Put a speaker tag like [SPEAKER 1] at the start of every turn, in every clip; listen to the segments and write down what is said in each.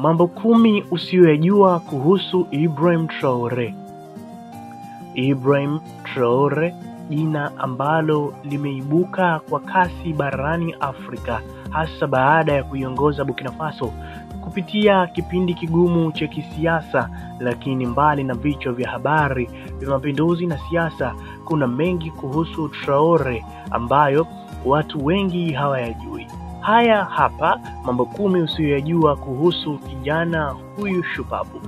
[SPEAKER 1] Mambo 10 usiyoyajua kuhusu Ibrahim Traore. Ibrahim Traore, jina ambalo limeibuka kwa kasi barani Afrika hasa baada ya kuiongoza Burkina Faso kupitia kipindi kigumu cha kisiasa. Lakini mbali na vichwa vya habari vya mapinduzi na siasa, kuna mengi kuhusu Traore ambayo watu wengi hawayajui. Haya hapa mambo 10 usiyoyajua kuhusu kijana huyu shupavu.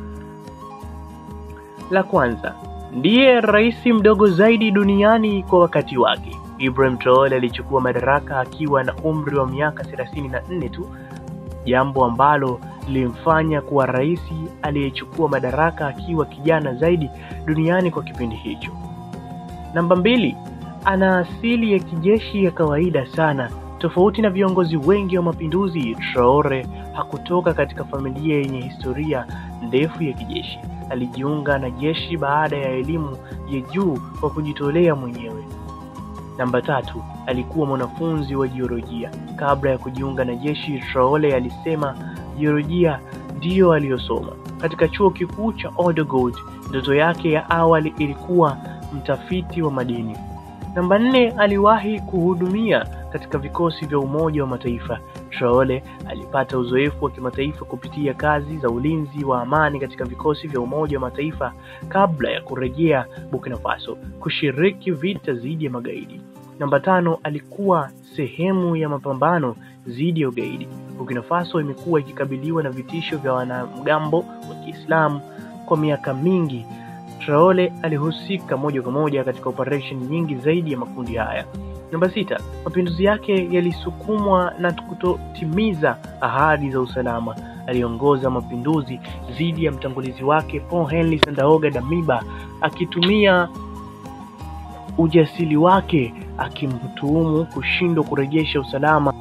[SPEAKER 1] La kwanza, ndiye rais mdogo zaidi duniani kwa wakati wake. Ibrahim Traore alichukua madaraka akiwa na umri wa miaka 34 tu, jambo ambalo lilimfanya kuwa rais aliyechukua madaraka akiwa kijana zaidi duniani kwa kipindi hicho. Namba 2, ana asili ya kijeshi ya kawaida sana. Tofauti na viongozi wengi wa mapinduzi, Traore hakutoka katika familia yenye historia ndefu ya kijeshi. Alijiunga na jeshi baada ya elimu ya juu kwa kujitolea mwenyewe. Namba 3, alikuwa mwanafunzi wa jiolojia. Kabla ya kujiunga na jeshi, Traore alisema jiolojia ndiyo aliyosoma katika chuo kikuu cha Ouagadougou. Ndoto yake ya awali ilikuwa mtafiti wa madini. Namba 4, aliwahi kuhudumia katika vikosi vya Umoja wa Mataifa. Traore alipata uzoefu wa kimataifa kupitia kazi za ulinzi wa amani katika vikosi vya Umoja wa Mataifa kabla ya kurejea Burkina Faso kushiriki vita dhidi ya magaidi. Namba 5, alikuwa sehemu ya mapambano dhidi ya ugaidi. Burkina Faso imekuwa ikikabiliwa na vitisho vya wanamgambo wa Kiislamu kwa miaka mingi. Traore alihusika moja kwa moja katika operation nyingi zaidi ya makundi haya. Namba 6, mapinduzi yake yalisukumwa na kutotimiza ahadi za usalama. Aliongoza mapinduzi dhidi ya mtangulizi wake Paul Henri Sandaogo Damiba, akitumia ujasiri wake akimtuhumu kushindwa kurejesha usalama